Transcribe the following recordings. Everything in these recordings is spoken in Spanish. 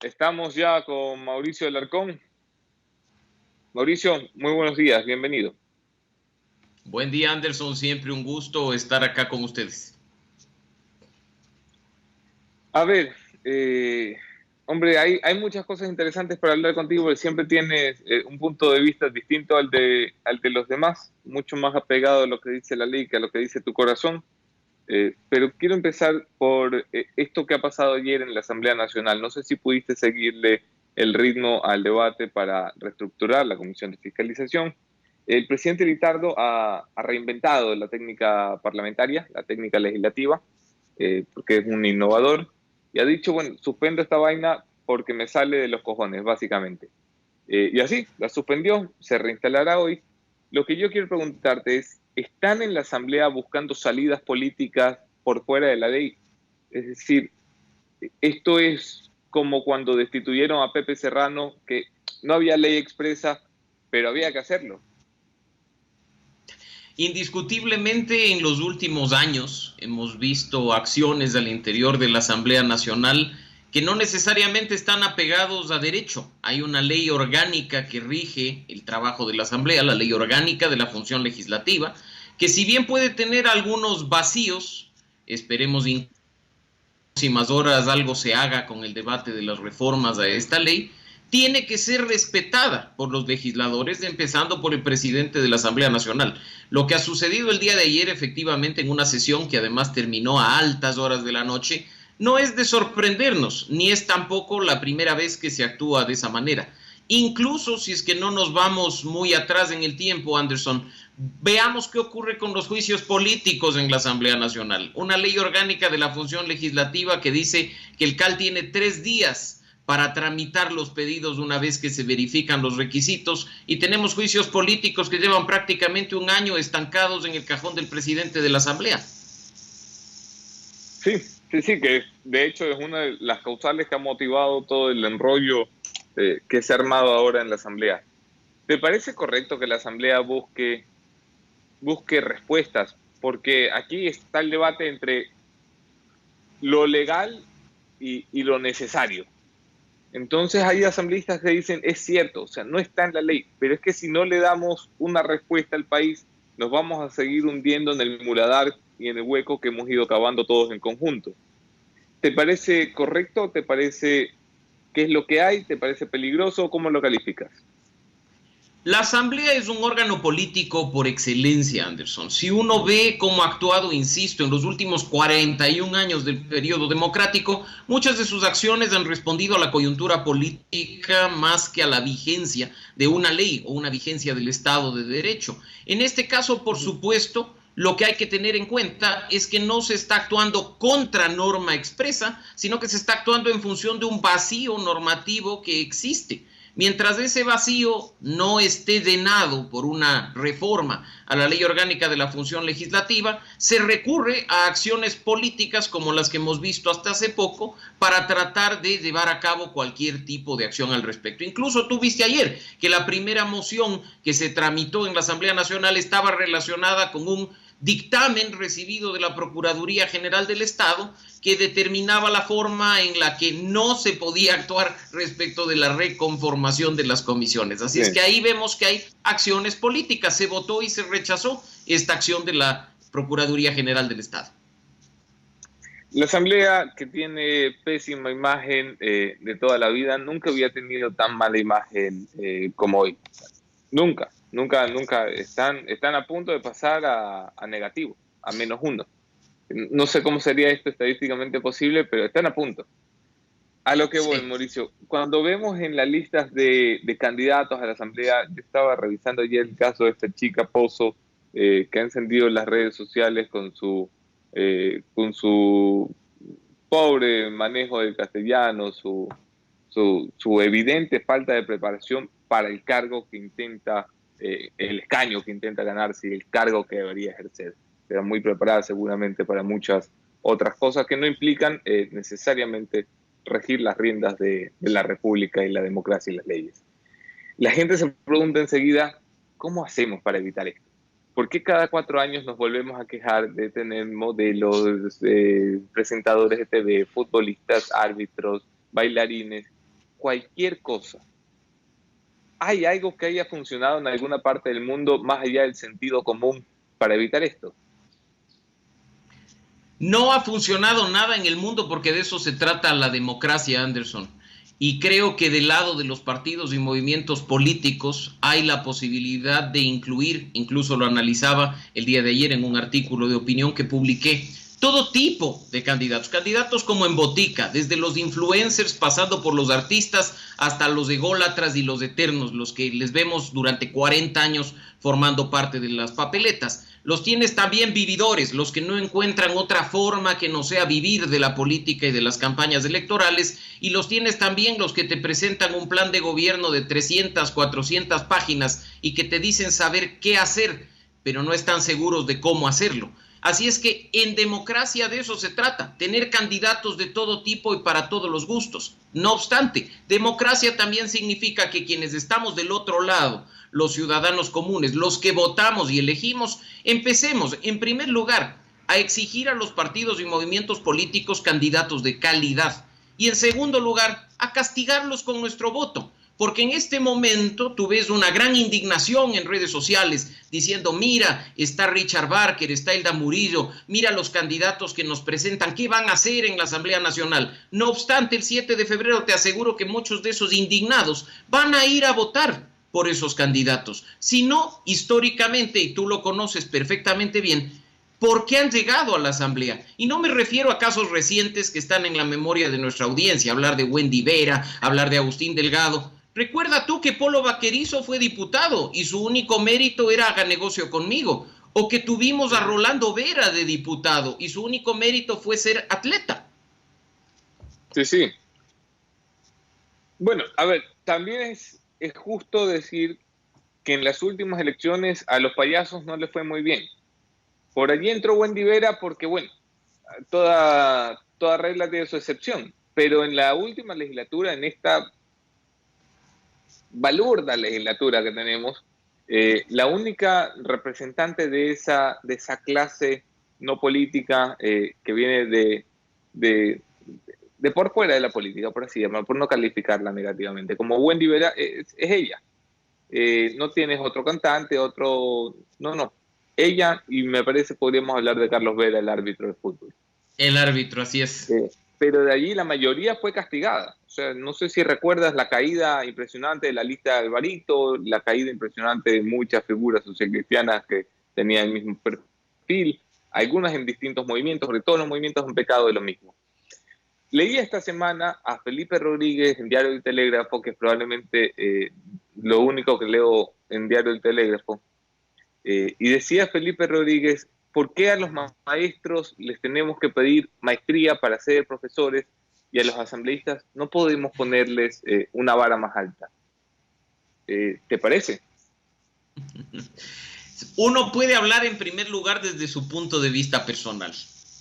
Estamos ya con Mauricio Alarcón. Mauricio, muy buenos días, bienvenido. Buen día, Anderson. Siempre un gusto estar acá con ustedes. A ver, hombre, hay muchas cosas interesantes para hablar contigo, porque siempre tienes un punto de vista distinto al de los demás, mucho más apegado a lo que dice la ley que a lo que dice tu corazón. Pero quiero empezar por esto que ha pasado ayer en la Asamblea Nacional. No sé si pudiste seguirle el ritmo al debate para reestructurar la Comisión de Fiscalización. El presidente Litardo ha reinventado la técnica parlamentaria, la técnica legislativa, porque es un innovador, y ha dicho, bueno, suspendo esta vaina porque me sale de los cojones, básicamente. Y así, la suspendió, se reinstalará hoy. Lo que yo quiero preguntarte es, ¿están en la Asamblea buscando salidas políticas por fuera de la ley? Es decir, esto es como cuando destituyeron a Pepe Serrano, que no había ley expresa, pero había que hacerlo. Indiscutiblemente, en los últimos años hemos visto acciones al interior de la Asamblea Nacional que no necesariamente están apegados a derecho. Hay una ley orgánica que rige el trabajo de la Asamblea, la ley orgánica de la función legislativa, que si bien puede tener algunos vacíos, esperemos en próximas horas algo se haga con el debate de las reformas a esta ley, tiene que ser respetada por los legisladores, empezando por el presidente de la Asamblea Nacional. Lo que ha sucedido el día de ayer, efectivamente, en una sesión que además terminó a altas horas de la noche, no es de sorprendernos, ni es tampoco la primera vez que se actúa de esa manera. Incluso si es que no nos vamos muy atrás en el tiempo, Anderson, veamos qué ocurre con los juicios políticos en la Asamblea Nacional. Una ley orgánica de la función legislativa que dice que el CAL tiene 3 días para tramitar los pedidos una vez que se verifican los requisitos, y tenemos juicios políticos que llevan prácticamente un año estancados en el cajón del presidente de la Asamblea. Sí, que de hecho es una de las causales que ha motivado todo el enrollo que se ha armado ahora en la Asamblea. ¿Te parece correcto que la Asamblea busque respuestas? Porque aquí está el debate entre lo legal y lo necesario. Entonces hay asambleístas que dicen, es cierto, o sea, no está en la ley, pero es que si no le damos una respuesta al país, nos vamos a seguir hundiendo en el muladar y en el hueco que hemos ido cavando todos en conjunto. ¿Te parece correcto? ¿Te parece qué es lo que hay? ¿Te parece peligroso? ¿Cómo lo calificas? La Asamblea es un órgano político por excelencia, Anderson. Si uno ve cómo ha actuado, insisto, en los últimos 41 años del periodo democrático, muchas de sus acciones han respondido a la coyuntura política más que a la vigencia de una ley o una vigencia del Estado de Derecho. En este caso, por supuesto, lo que hay que tener en cuenta es que no se está actuando contra norma expresa, sino que se está actuando en función de un vacío normativo que existe. Mientras ese vacío no esté llenado por una reforma a la ley orgánica de la función legislativa, se recurre a acciones políticas como las que hemos visto hasta hace poco para tratar de llevar a cabo cualquier tipo de acción al respecto. Incluso tú viste ayer que la primera moción que se tramitó en la Asamblea Nacional estaba relacionada con un dictamen recibido de la Procuraduría General del Estado que determinaba la forma en la que no se podía actuar respecto de la reconformación de las comisiones. Así es que ahí vemos que hay acciones políticas. Se votó y se rechazó esta acción de la Procuraduría General del Estado. La Asamblea, que tiene pésima imagen de toda la vida, nunca había tenido tan mala imagen como hoy. Nunca. Están a punto de pasar a negativo, a -1. No sé cómo sería esto estadísticamente posible, pero están a punto. A lo que voy, sí. Mauricio, cuando vemos en las listas de candidatos a la Asamblea, yo estaba revisando ayer el caso de esta chica Pozo, que ha encendido las redes sociales con su pobre manejo del castellano, su evidente falta de preparación para el cargo que intenta, el escaño que intenta ganarse y el cargo que debería ejercer. Pero muy preparada seguramente para muchas otras cosas que no implican necesariamente regir las riendas de la República y la democracia y las leyes. La gente se pregunta enseguida, ¿cómo hacemos para evitar esto? ¿Por qué cada 4 años nos volvemos a quejar de tener modelos, presentadores de TV, futbolistas, árbitros, bailarines, cualquier cosa. ¿Hay algo que haya funcionado en alguna parte del mundo más allá del sentido común para evitar esto? No ha funcionado nada en el mundo porque de eso se trata la democracia, Anderson. Y creo que del lado de los partidos y movimientos políticos hay la posibilidad de incluir, incluso lo analizaba el día de ayer en un artículo de opinión que publiqué, todo tipo de candidatos, candidatos como en botica, desde los influencers pasando por los artistas hasta los ególatras y los eternos, los que les vemos durante 40 años formando parte de las papeletas. Los tienes también vividores, los que no encuentran otra forma que no sea vivir de la política y de las campañas electorales, y los tienes también los que te presentan un plan de gobierno de 300, 400 páginas y que te dicen saber qué hacer, pero no están seguros de cómo hacerlo. Así es que en democracia de eso se trata, tener candidatos de todo tipo y para todos los gustos. No obstante, democracia también significa que quienes estamos del otro lado, los ciudadanos comunes, los que votamos y elegimos, empecemos, en primer lugar, a exigir a los partidos y movimientos políticos candidatos de calidad. Y en segundo lugar, a castigarlos con nuestro voto. Porque en este momento tú ves una gran indignación en redes sociales diciendo, mira, está Richard Barker, está Elda Murillo, mira los candidatos que nos presentan, ¿qué van a hacer en la Asamblea Nacional? No obstante, el 7 de febrero te aseguro que muchos de esos indignados van a ir a votar por esos candidatos. Si no, históricamente, y tú lo conoces perfectamente bien, ¿por qué han llegado a la Asamblea? Y no me refiero a casos recientes que están en la memoria de nuestra audiencia, hablar de Wendy Vera, hablar de Agustín Delgado. Recuerda tú que Polo Vaquerizo fue diputado y su único mérito era haga negocio conmigo. O que tuvimos a Rolando Vera de diputado y su único mérito fue ser atleta. Sí, sí. Bueno, a ver, también es justo decir que en las últimas elecciones a los payasos no les fue muy bien. Por allí entró Wendy Vera porque, bueno, toda regla tiene su excepción. Pero en la última legislatura, en esta balurda legislatura que tenemos, la única representante de esa clase no política que viene de por fuera de la política, por así llamarlo, por no calificarla negativamente, como Wendy Vera, es ella. No tienes otro cantante, no. Ella, y me parece podríamos hablar de Carlos Vera, el árbitro de fútbol. El árbitro, así es. Pero de allí la mayoría fue castigada. O sea, no sé si recuerdas la caída impresionante de la lista de Alvarito, la caída impresionante de muchas figuras socialcristianas que tenían el mismo perfil, algunas en distintos movimientos, sobre todo los movimientos han pecado de lo mismo. Leí esta semana a Felipe Rodríguez en Diario del Telégrafo, que es probablemente lo único que leo en Diario del Telégrafo, y decía Felipe Rodríguez, ¿por qué a los maestros les tenemos que pedir maestría para ser profesores y a los asambleístas no podemos ponerles una vara más alta? ¿Te parece? Uno puede hablar en primer lugar desde su punto de vista personal.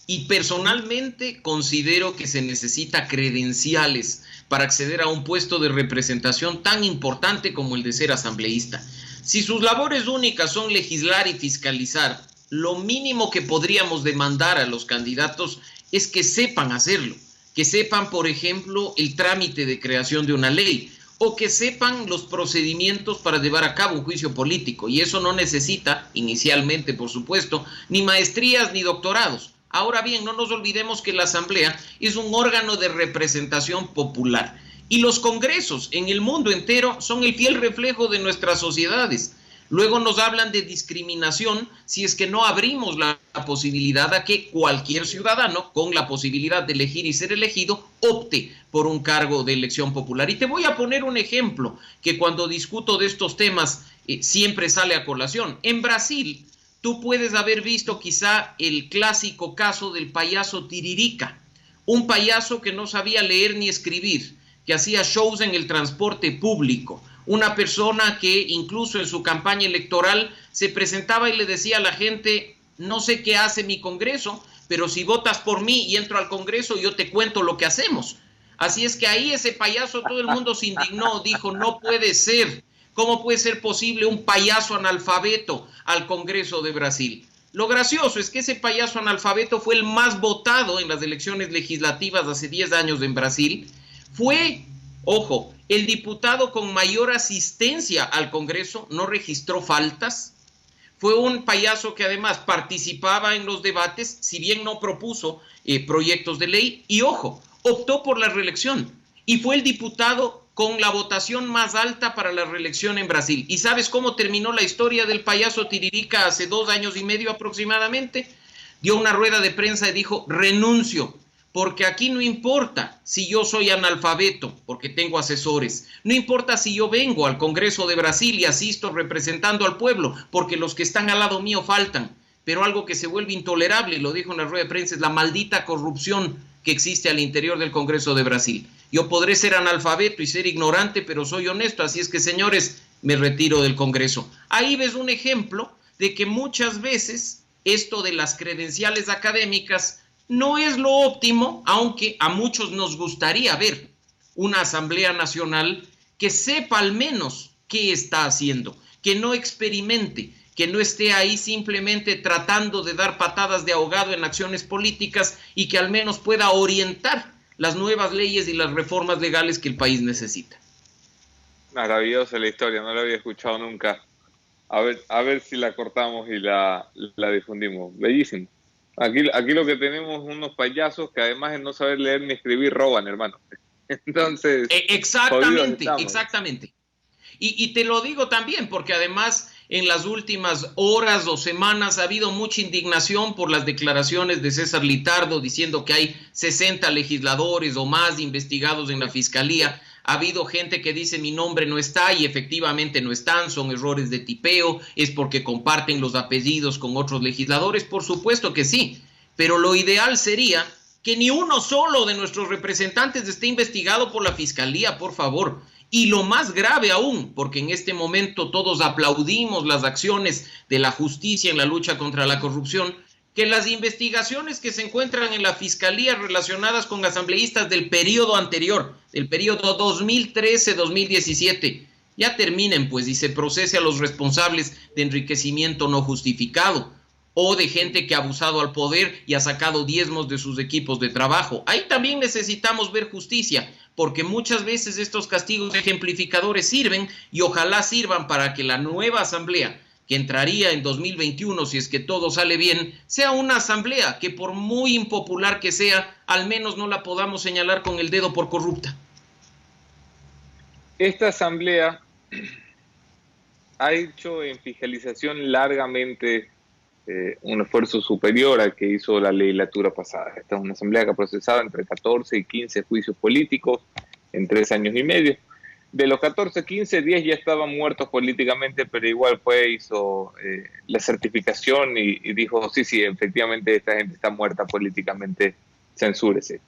Y personalmente considero que se necesita credenciales para acceder a un puesto de representación tan importante como el de ser asambleísta. Si sus labores únicas son legislar y fiscalizar, lo mínimo que podríamos demandar a los candidatos es que sepan hacerlo, que sepan, por ejemplo, el trámite de creación de una ley o que sepan los procedimientos para llevar a cabo un juicio político. Y eso no necesita, inicialmente, por supuesto, ni maestrías ni doctorados. Ahora bien, no nos olvidemos que la Asamblea es un órgano de representación popular y los congresos en el mundo entero son el fiel reflejo de nuestras sociedades. Luego nos hablan de discriminación si es que no abrimos la posibilidad a que cualquier ciudadano con la posibilidad de elegir y ser elegido opte por un cargo de elección popular. Y te voy a poner un ejemplo que cuando discuto de estos temas siempre sale a colación. En Brasil, tú puedes haber visto quizá el clásico caso del payaso Tiririca, un payaso que no sabía leer ni escribir, que hacía shows en el transporte público, una persona que incluso en su campaña electoral se presentaba y le decía a la gente, no sé qué hace mi Congreso, pero si votas por mí y entro al Congreso yo te cuento lo que hacemos. Así es que ahí ese payaso, todo el mundo se indignó, dijo, no puede ser. ¿Cómo puede ser posible un payaso analfabeto al Congreso de Brasil? Lo gracioso es que ese payaso analfabeto fue el más votado en las elecciones legislativas hace 10 años en Brasil. Fue, ojo, El diputado con mayor asistencia al Congreso no registró faltas. Fue un payaso que además participaba en los debates, si bien no propuso proyectos de ley, y ojo, optó por la reelección. Y fue el diputado con la votación más alta para la reelección en Brasil. ¿Y sabes cómo terminó la historia del payaso Tiririca hace 2 años y medio aproximadamente? Dio una rueda de prensa y dijo: renuncio, porque aquí no importa si yo soy analfabeto, porque tengo asesores. No importa si yo vengo al Congreso de Brasil y asisto representando al pueblo, porque los que están al lado mío faltan. Pero algo que se vuelve intolerable, y lo dijo en la rueda de prensa, es la maldita corrupción que existe al interior del Congreso de Brasil. Yo podré ser analfabeto y ser ignorante, pero soy honesto, así es que, señores, me retiro del Congreso. Ahí ves un ejemplo de que muchas veces esto de las credenciales académicas no es lo óptimo, aunque a muchos nos gustaría ver una Asamblea Nacional que sepa al menos qué está haciendo, que no experimente, que no esté ahí simplemente tratando de dar patadas de ahogado en acciones políticas y que al menos pueda orientar las nuevas leyes y las reformas legales que el país necesita. Maravillosa la historia, no la había escuchado nunca. A ver si la cortamos y la difundimos. Bellísimo. Aquí lo que tenemos unos payasos que además de no saber leer ni escribir roban, hermano. Entonces, exactamente. Y te lo digo también porque además en las últimas horas o semanas ha habido mucha indignación por las declaraciones de César Litardo diciendo que hay 60 legisladores o más investigados en la Fiscalía. Ha habido gente que dice mi nombre no está y efectivamente no están, son errores de tipeo, es porque comparten los apellidos con otros legisladores. Por supuesto que sí, pero lo ideal sería que ni uno solo de nuestros representantes esté investigado por la Fiscalía, por favor. Y lo más grave aún, porque en este momento todos aplaudimos las acciones de la justicia en la lucha contra la corrupción, que las investigaciones que se encuentran en la Fiscalía relacionadas con asambleístas del periodo anterior, del periodo 2013-2017, ya terminen pues y se procese a los responsables de enriquecimiento no justificado o de gente que ha abusado al poder y ha sacado diezmos de sus equipos de trabajo. Ahí también necesitamos ver justicia, porque muchas veces estos castigos ejemplificadores sirven y ojalá sirvan para que la nueva asamblea que entraría en 2021, si es que todo sale bien, sea una asamblea que por muy impopular que sea, al menos no la podamos señalar con el dedo por corrupta. Esta asamblea ha hecho en fiscalización largamente un esfuerzo superior al que hizo la legislatura pasada. Esta es una asamblea que ha procesado entre 14 y 15 juicios políticos en 3 años y medio. De los 14, 15, 10 ya estaban muertos políticamente, pero igual hizo la certificación y dijo, sí, efectivamente esta gente está muerta políticamente, censúrese.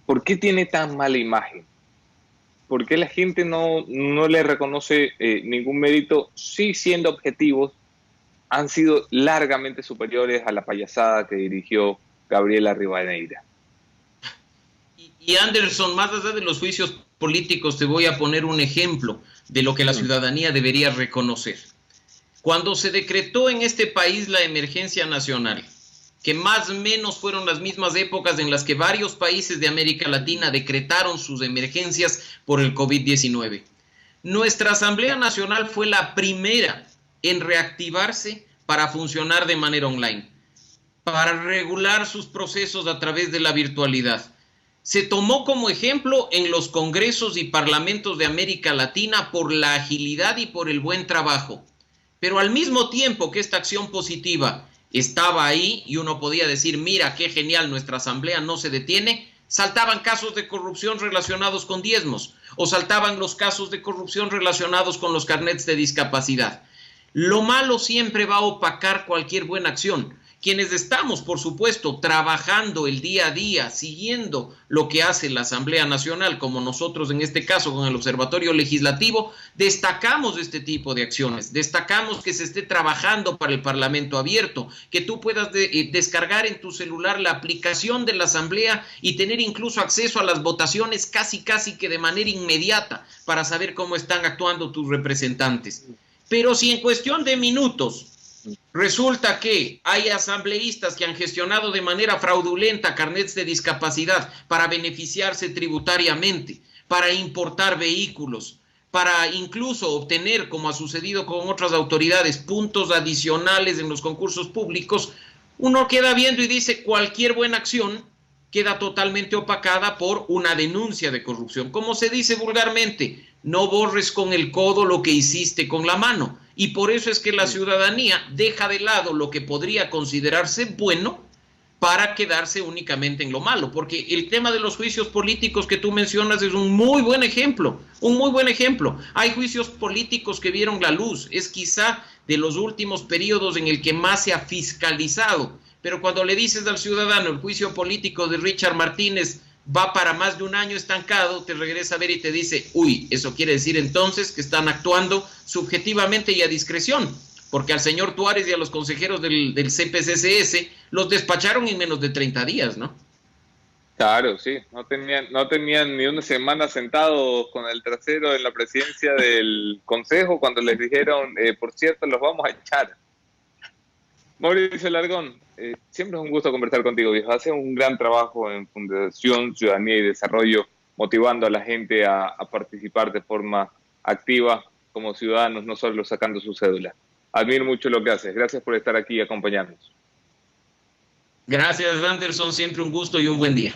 ¿Por qué tiene tan mala imagen? ¿Por qué la gente no le reconoce ningún mérito? Sí, siendo objetivos, han sido largamente superiores a la payasada que dirigió Gabriela Rivadeneira. Y Anderson, más allá de los juicios políticos, te voy a poner un ejemplo de lo que la ciudadanía debería reconocer. Cuando se decretó en este país la emergencia nacional, que más o menos fueron las mismas épocas en las que varios países de América Latina decretaron sus emergencias por el COVID-19, nuestra Asamblea Nacional fue la primera en reactivarse para funcionar de manera online, para regular sus procesos a través de la virtualidad. Se tomó como ejemplo en los congresos y parlamentos de América Latina por la agilidad y por el buen trabajo. Pero al mismo tiempo que esta acción positiva estaba ahí y uno podía decir, mira qué genial, nuestra asamblea no se detiene, saltaban casos de corrupción relacionados con diezmos o saltaban los casos de corrupción relacionados con los carnets de discapacidad. Lo malo siempre va a opacar cualquier buena acción. Quienes estamos, por supuesto, trabajando el día a día, siguiendo lo que hace la Asamblea Nacional, como nosotros en este caso con el Observatorio Legislativo, destacamos este tipo de acciones, destacamos que se esté trabajando para el Parlamento abierto, que tú puedas descargar en tu celular la aplicación de la Asamblea y tener incluso acceso a las votaciones casi que de manera inmediata para saber cómo están actuando tus representantes. Pero si en cuestión de minutos resulta que hay asambleístas que han gestionado de manera fraudulenta carnets de discapacidad para beneficiarse tributariamente, para importar vehículos, para incluso obtener, como ha sucedido con otras autoridades, puntos adicionales en los concursos públicos, uno queda viendo y dice cualquier buena acción queda totalmente opacada por una denuncia de corrupción. Como se dice vulgarmente, no borres con el codo lo que hiciste con la mano. Y por eso es que la ciudadanía deja de lado lo que podría considerarse bueno para quedarse únicamente en lo malo, porque el tema de los juicios políticos que tú mencionas es un muy buen ejemplo, un muy buen ejemplo. Hay juicios políticos que vieron la luz, es quizá de los últimos periodos en el que más se ha fiscalizado, pero cuando le dices al ciudadano el juicio político de Richard Martínez va para más de un año estancado, te regresa a ver y te dice, uy, eso quiere decir entonces que están actuando subjetivamente y a discreción, porque al señor Tuárez y a los consejeros del CPCCS los despacharon en menos de 30 días, ¿no? Claro, sí, no tenían ni una semana sentados con el trasero en la presidencia del consejo cuando les dijeron, por cierto, los vamos a echar. Mauricio Largón, siempre es un gusto conversar contigo, viejo. Haces un gran trabajo en Fundación Ciudadanía y Desarrollo, motivando a la gente a participar de forma activa como ciudadanos, no solo sacando su cédula. Admiro mucho lo que haces. Gracias por estar aquí y acompañarnos. Gracias, Anderson. Siempre un gusto y un buen día.